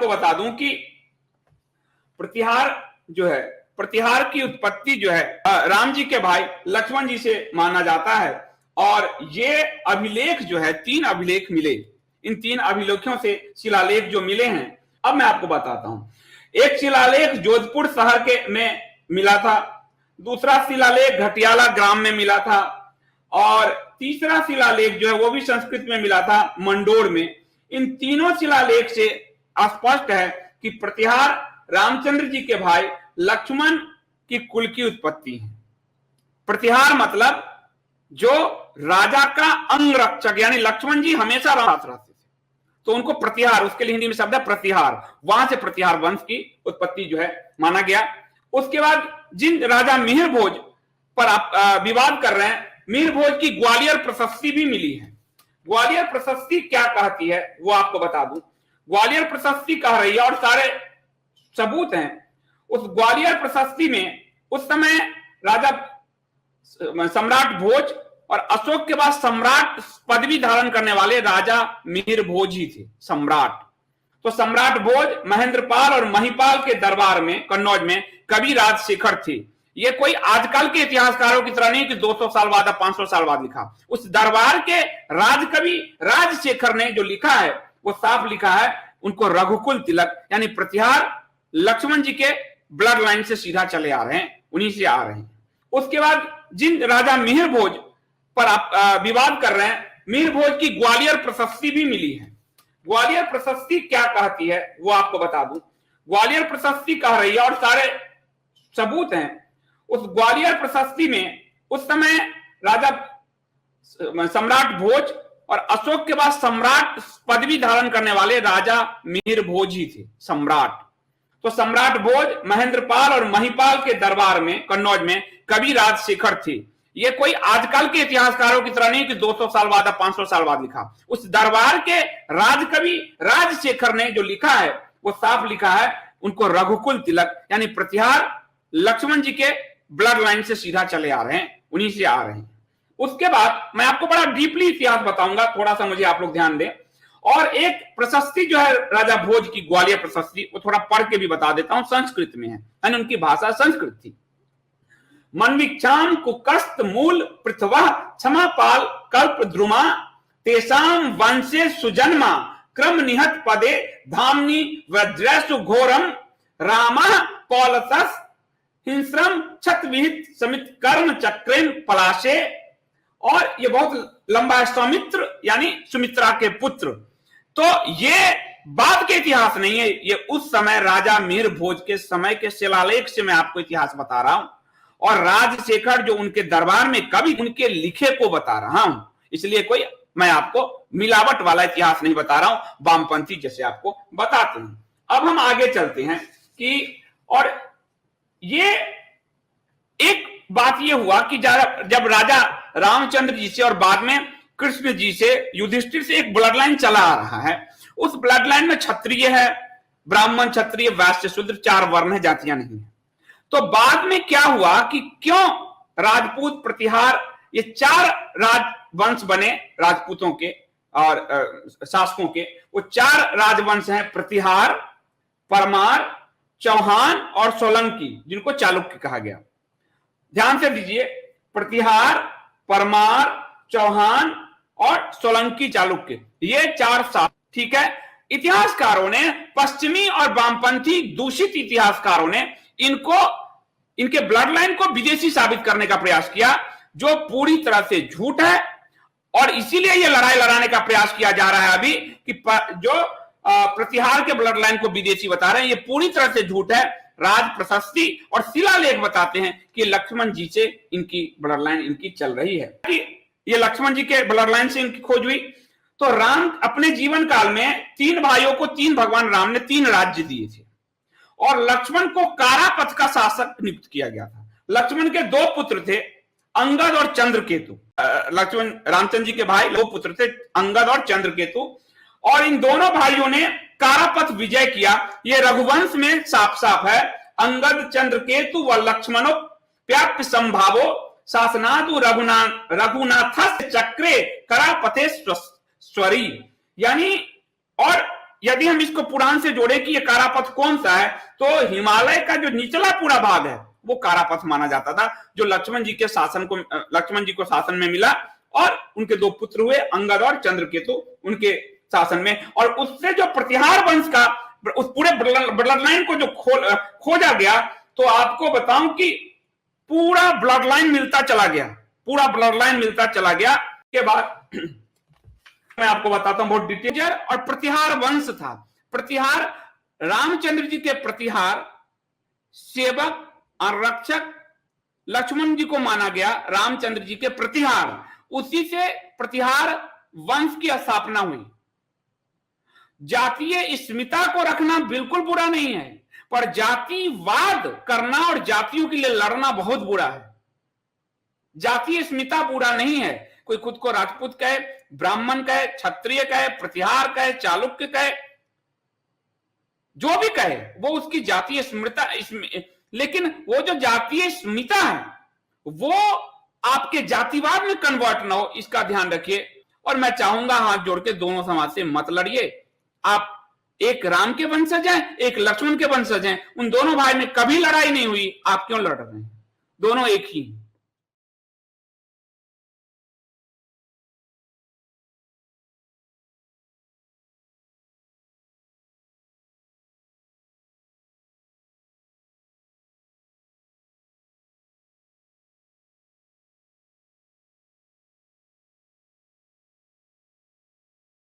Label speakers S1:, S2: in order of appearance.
S1: आपको बता दूं कि प्रतिहार जो है, प्रतिहार की उत्पत्ति जो है राम जी के भाई लक्ष्मण जी से माना जाता है। और ये अभिलेख जो है, 3 अभिलेख मिले। इन 3 अभिलेखों से शिलालेख जो मिले हैं, अब मैं आपको बताता हूं। एक शिलालेख जोधपुर शहर के में मिला था, दूसरा शिलालेख घटियाला ग्राम में मिला था, और तीसरा शिलालेख जो है वो भी संस्कृत में मिला था, मंडोर में। इन तीनों शिलालेख से स्पष्ट है कि प्रतिहार रामचंद्र जी के भाई लक्ष्मण की कुल की उत्पत्ति है। प्रतिहार मतलब जो राजा का अंगरक्षक, यानी लक्ष्मण जी हमेशा राज रहते थे, तो उनको प्रतिहार, उसके लिए हिंदी में शब्द है प्रतिहार, वहां से प्रतिहार वंश की उत्पत्ति जो है माना गया। उसके बाद जिन राजा मिहिर भोज पर आप विवाद कर रहे हैं, मिहिर भोज की ग्वालियर प्रशस्ति भी मिली है। ग्वालियर प्रशस्ति क्या कहती है वो आपको बता दूं। ग्वालियर प्रशस्ति कह रही है, और सारे सबूत हैं उस ग्वालियर प्रशस्ति में। उस समय राजा सम्राट भोज और अशोक के बाद सम्राट पदवी धारण करने वाले राजा मिहिर भोज ही थे सम्राट। तो सम्राट भोज महेंद्रपाल और महिपाल के दरबार में कन्नौज में कवि राजशेखर थे। ये कोई आजकल के इतिहासकारों की तरह नहीं कि 200 साल बाद या 500 साल बाद लिखा। उस दरबार के राजकवि राजशेखर ने जो लिखा है वो साफ लिखा है, उनको रघुकुल तिलक यानी प्रतिहार लक्ष्मण जी के ब्लड लाइन से सीधा चले आ रहे हैं, उन्हीं से आ रहे हैं। उसके बाद जिन राजा मिहिर भोज पर आप विवाद कर रहे हैं, मिहिर भोज की ग्वालियर प्रशस्ति भी मिली है। ग्वालियर प्रशस्ति क्या कहती है वो आपको बता दूं। ग्वालियर प्रशस्ति कह रही है, और सारे सबूत हैं उस ग्वालियर प्रशस्ति में। उस समय राजा सम्राट भोज और अशोक के बाद सम्राट पदवी धारण करने वाले राजा मिहिर भोज ही थे सम्राट। तो सम्राट भोज महेंद्रपाल और महिपाल के दरबार में कन्नौज में कवि राजशेखर थे। ये कोई आजकल के इतिहासकारों की तरह नहीं कि 200 साल बाद या 500 साल बाद लिखा। उस दरबार के राजकवि राजशेखर ने जो लिखा है वो साफ लिखा है, उनको रघुकुल तिलक यानी प्रतिहार लक्ष्मण जी के ब्लड लाइन से सीधा चले आ रहे हैं, उन्हीं से आ रहे हैं। उसके बाद मैं आपको बड़ा डीपली इतिहास बताऊंगा, थोड़ा सा मुझे आप लोग ध्यान दें। और एक प्रशस्ति जो है राजा भोज की, ग्वालियर प्रशस्ति, वो थोड़ा पढ़ के भी बता देता हूं, संस्कृत में है, यानी उनकी भाषा संस्कृत थी। मनविक्षाम कुकस्त मूल पृथ्वा क्षमापाल कल्प द्रुमा तेसाम वंशे सुजन्मा क्रम निहत पदे धामनी वज्रसु घोरम रामा पौलसस हिंस्रम छत विहित समित कर्म चक्रेन पलाशे। और ये बहुत लंबा है, सौमित्र यानी सुमित्रा के पुत्र। तो ये बाद के इतिहास नहीं है, ये उस समय राजा मिहिर भोज के समय के शिलालेख से मैं आपको इतिहास बता रहा हूं, और राजशेखर जो उनके दरबार में कवि उनके लिखे को बता रहा हूं। इसलिए कोई मैं आपको मिलावट वाला इतिहास नहीं बता रहा हूं, वामपंथी जैसे आपको बताते हैं। अब हम आगे चलते हैं कि, और ये एक बात ये हुआ कि जब राजा रामचंद्र जी से और बाद में कृष्ण जी से, युधिष्ठिर से एक ब्लड लाइन चला आ रहा है। उस ब्लड लाइन में क्षत्रिय है, ब्राह्मण, क्षत्रिय, वैश्य, शूद्र, 4 वर्ण है, जातियां नहीं है। तो बाद में क्या हुआ कि क्यों राजपूत, प्रतिहार, ये 4 राजवंश बने राजपूतों के और शासकों के। वो 4 राजवंश हैं, प्रतिहार, परमार, चौहान और सोलंकी, जिनको चालुक्य कहा गया। ध्यान से दीजिए, प्रतिहार, परमार, चौहान और सोलंकी चालुक्य, ये 4 शासक, ठीक है। इतिहासकारों ने, पश्चिमी और वामपंथी दूषित इतिहासकारों ने इनको, इनके ब्लड लाइन को विदेशी साबित करने का प्रयास किया, जो पूरी तरह से झूठ है। और इसीलिए यह लड़ाई लड़ाने का प्रयास किया जा रहा है अभी कि जो प्रतिहार के ब्लड लाइन को विदेशी बता रहे हैं, ये पूरी तरह से झूठ है। राज प्रशस्ति और शिलालेख बताते हैं कि लक्ष्मण जी से इनकी ब्लड लाइन इनकी चल रही है, कि ये लक्ष्मण जी के ब्लड लाइन से इनकी खोज हुई। तो राम अपने जीवन काल में 3 भाइयों को 3 भगवान राम ने 3 राज्य दिए थे, और लक्ष्मण को कारापथ का शासक नियुक्त किया गया था। लक्ष्मण के 2 पुत्र थे, अंगद और चंद्रकेतु। लक्ष्मण रामचंद्र जी के भाई 2 पुत्र थे, अंगद और चंद्रकेतु, और इन दोनों भाइयों ने कारापथ विजय किया। ये रघुवंश में साफ साफ है, अंगद चंद्रकेतु व लक्ष्मणो प्याप्य संभावो शासनादु रघुनाथ चक्रे करापथे स्वरी, यानी और यदि हम इसको पुराण से जोड़े कि ये कारापथ कौन सा है, तो हिमालय का जो निचला पूरा भाग है वो कारापथ माना जाता था, जो लक्ष्मण जी को शासन में मिला, और उनके दो पुत्र हुए अंगद और चंद्रकेतु उनके शासन में। और उससे जो प्रतिहार वंश का उस पूरे ब्लड लाइन को जो खोजा गया, तो आपको बताऊं कि पूरा ब्लड लाइन मिलता चला गया, पूरा ब्लड लाइन मिलता चला गया। के बाद मैं आपको बताता हूं बहुत डिटेल। और प्रतिहार वंश था, प्रतिहार रामचंद्र जी के प्रतिहार सेवक और रक्षक लक्ष्मण जी को माना गया, रामचंद्र जी के प्रतिहार, उसी से प्रतिहार वंश की स्थापना हुई। जातीय अस्मिता को रखना बिल्कुल बुरा नहीं है, पर जातिवाद करना और जातियों के लिए लड़ना बहुत बुरा है। जातीय अस्मिता बुरा नहीं है, कोई खुद को राजपूत कहे, ब्राह्मण कहे, क्षत्रिय कहे, प्रतिहार कहे, चालुक्य कहे, जो भी कहे, वो उसकी जातीय अस्मिता, लेकिन वो जो जातीय अस्मिता है वो आपके जातिवाद में कन्वर्ट ना हो, इसका ध्यान रखिए। और मैं चाहूंगा हाथ जोड़ के दोनों समाज से मत लड़िए। आप एक राम के वंशज हैं, एक लक्ष्मण के वंशज हैं, उन दोनों भाई में कभी लड़ाई नहीं हुई, आप क्यों लड़ रहे हैं? दोनों एक ही।